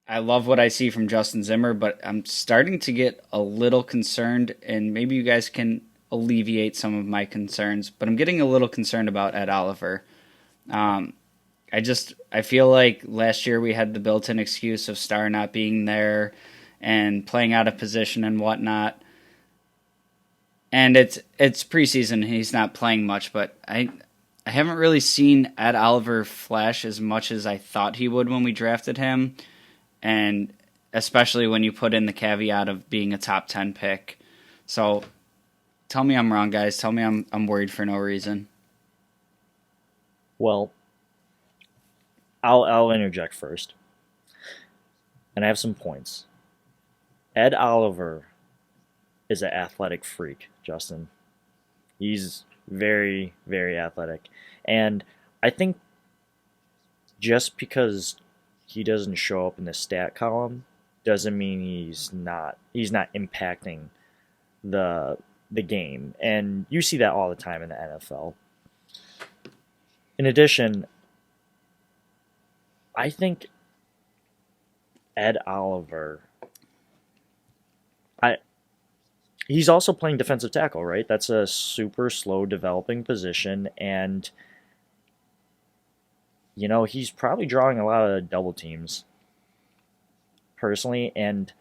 I love what I see from Justin Zimmer, but I'm starting to get a little concerned, and maybe you guys can alleviate some of my concerns. But I'm getting a little concerned about Ed Oliver. Um, I feel like last year we had the built-in excuse of Star not being there and playing out of position and whatnot. And it's preseason; he's not playing much. But I haven't really seen Ed Oliver flash as much as I thought he would when we drafted him, and especially when you put in the caveat of being a top 10 pick. So tell me I'm wrong, guys. Tell me I'm worried for no reason. Well, I'll interject first, and I have some points. Ed Oliver is an athletic freak, Justin. He's very, very athletic. And I think just because he doesn't show up in the stat column doesn't mean he's not impacting the game. And you see that all the time in the NFL. In addition, I think Ed Oliver I he's also playing defensive tackle, right? That's a super slow developing position, and he's probably drawing a lot of double teams personally, and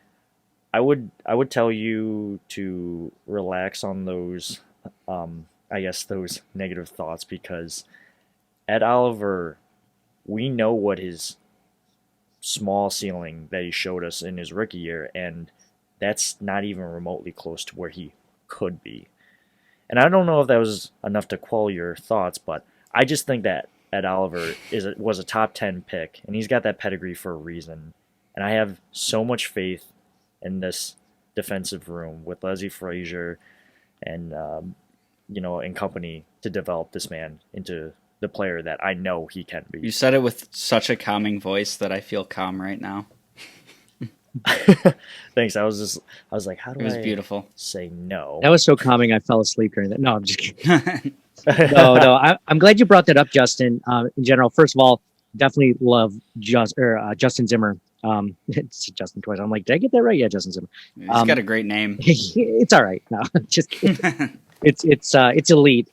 I would tell you to relax on those I guess those negative thoughts because Ed Oliver, we know what his small ceiling that he showed us in his rookie year, and that's not even remotely close to where he could be. And I don't know if that was enough to quell your thoughts, but I just think that Ed Oliver was a top 10 pick, and he's got that pedigree for a reason. And I have so much faith in this defensive room with Leslie Frazier and and company to develop this man into the player that I know he can You be. said it with such a calming voice that I feel calm right now. Thanks. I was like, how It do was I beautiful. say no? That was so calming. I fell asleep during that. No, I'm just kidding. No, no. I'm glad you brought that up, Justin. In general, first of all, definitely love Justin Zimmer. It's Justin twice. I'm like, did I get that right? Yeah, Justin Zimmer. He's got Um, a great name. it's all right. No, just kidding. It's elite.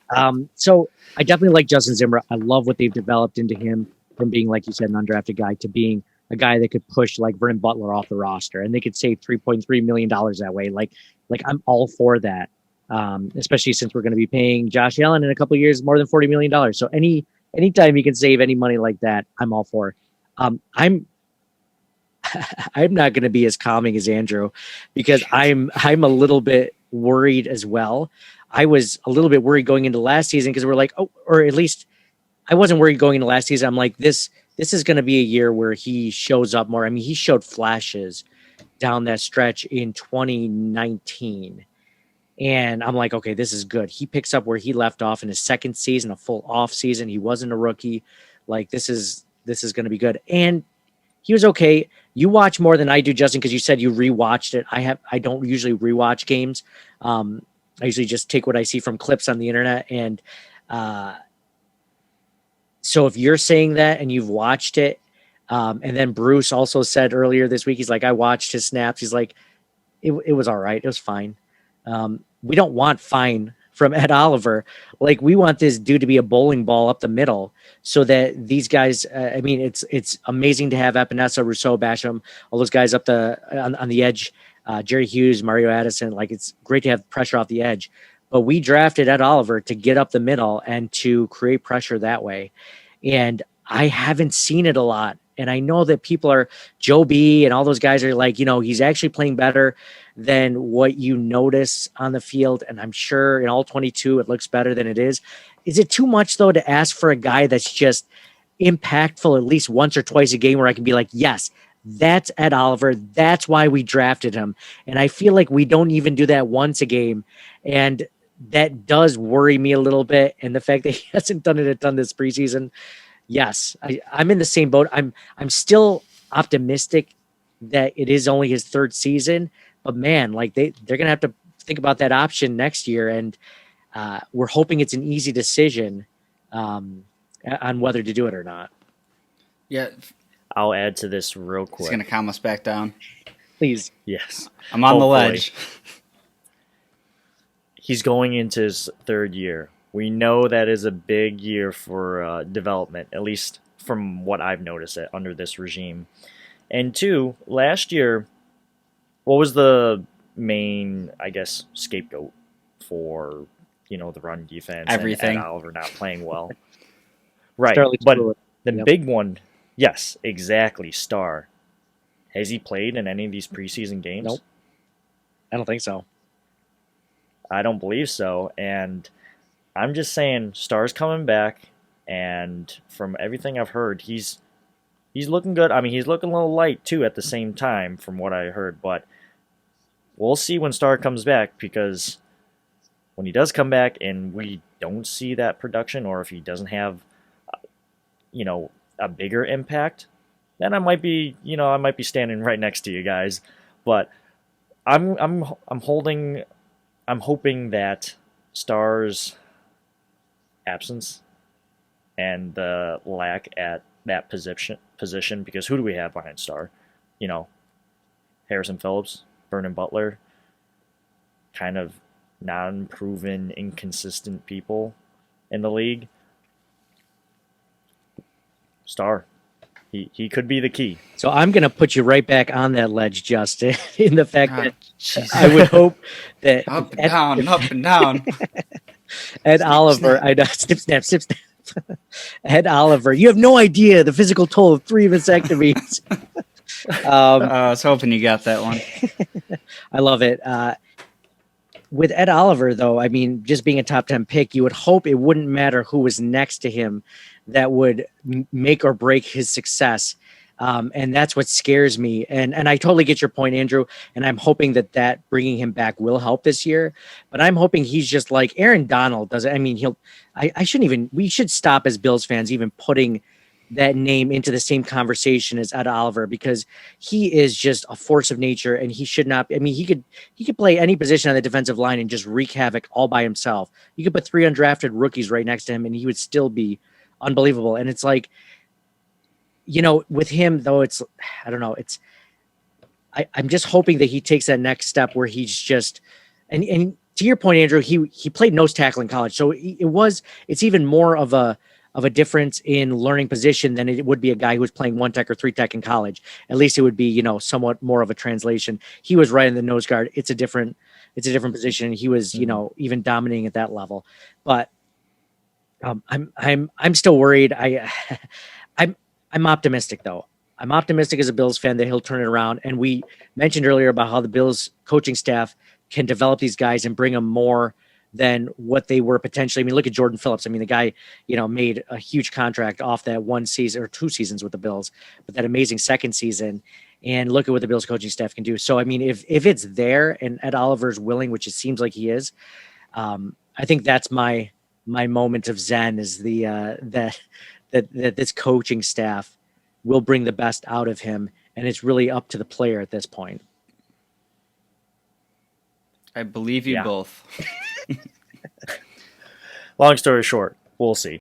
So I definitely like Justin Zimmer. I love what they've developed into him from being, like you said, an undrafted guy to being a guy that could push like Vernon Butler off the roster, and they could save $3.3 million that way. Like I'm all for that. Especially since we're going to be paying Josh Allen in a couple of years more than $40 million. So anytime you can save any money like that, I'm all for. I'm I'm not going to be as calming as Andrew because I'm a little bit worried as well. I was a little bit worried going into last season because we're like, oh, or at least I wasn't worried going into last season. I'm like, this is going to be a year where he shows up more. I mean, he showed flashes down that stretch in 2019. And I'm like, okay, this is good. He picks up where he left off in his second season, a full off season. He wasn't a rookie. Like this is going to be good. And he was okay. You watch more than I do, Justin, because you said you rewatched it. I don't usually rewatch games. I usually just take what I see from clips on the internet. And uh, so if you're saying that and you've watched it, and then Bruce also said earlier this week, he's like, I watched his snaps. He's like, it was all right. It was fine. We don't want fine from Ed Oliver. Like we want this dude to be a bowling ball up the middle, so that these guys. I mean, it's amazing to have Epinesa, Rousseau, Basham, all those guys up on the edge. Jerry Hughes, Mario Addison. Like it's great to have pressure off the edge, but we drafted Ed Oliver to get up the middle and to create pressure that way. And I haven't seen it a lot. And I know that people are Joe B and all those guys are like, he's actually playing better than what you notice on the field. And I'm sure in all 22, it looks better than it is. Is it too much, though, to ask for a guy that's just impactful at least once or twice a game where I can be like, yes, that's Ed Oliver. That's why we drafted him. And I feel like we don't even do that once a game. And that does worry me a little bit. And the fact that he hasn't done it a ton this preseason, yes, I'm in the same boat. I'm still optimistic that it is only his third season, but man, like they're gonna have to think about that option next year, and we're hoping it's an easy decision on whether to do it or not. Yeah, I'll add to this real He's quick. going to calm us back down. Please. Yes. I'm on the Hopefully. ledge. He's going into his third year. We know that is a big year for development, at least from what I've noticed under this regime. And two, last year, what was the main, I guess, scapegoat for the run defense Everything. and Ed Oliver not playing well? Right, Starley but Stewart. the Yep. big one, yes, exactly, Star. Has he played in any of these preseason games? Nope. I don't think so. I don't believe so, and I'm just saying Star's coming back, and from everything I've heard, he's looking good. I mean, he's looking a little light too at the same time from what I heard, but we'll see when Star comes back, because when he does come back and we don't see that production, or if he doesn't have a bigger impact, then I might be standing right next to you guys. But I'm hoping that Star's absence and the lack at that position, because who do we have behind Star? Harrison Phillips, Vernon Butler, kind of non-proven, inconsistent people in the league. Star, he could be the key. So I'm going to put you right back on that ledge, Justin, in the fact that Jesus. I would hope that Up and down, up and down. Ed Oliver, I know, snip, snap, snip, snap. Ed Oliver, you have no idea the physical toll of 3 vasectomies. I was hoping you got that one. I love it. With Ed Oliver, though, I mean, just being a top 10 pick, you would hope it wouldn't matter who was next to him that would make or break his success. And that's what scares me. And I totally get your point, Andrew. And I'm hoping that bringing him back will help this year. But I'm hoping he's just like Aaron Donald does. I mean, we should stop as Bills fans even putting that name into the same conversation as Ed Oliver, because he is just a force of nature, and he should not. I mean, he could play any position on the defensive line and just wreak havoc all by himself. You could put 3 undrafted rookies right next to him, and he would still be unbelievable. And it's like, with him though, it's, I don't know. I'm just hoping that he takes that next step where he's just, and to your point, Andrew, he played nose tackle in college, so it's even more of a difference in learning position than it would be a guy who was playing 1 tech or 3 tech in college. At least it would be, somewhat more of a translation. He was right in the nose guard. It's a different position. He was, even dominating at that level. But I'm still worried. I'm optimistic though. I'm optimistic as a Bills fan that he'll turn it around. And we mentioned earlier about how the Bills coaching staff can develop these guys and bring them more than what they were potentially. I mean, look at Jordan Phillips. I mean, the guy, made a huge contract off that 1 season or 2 seasons with the Bills, but that amazing second season. And look at what the Bills coaching staff can do. So, I mean, if it's there and Ed Oliver's willing, which it seems like he is, I think that's my moment of zen, is the that this coaching staff will bring the best out of him, and it's really up to the player at this point. I believe you both. Long story short, we'll see.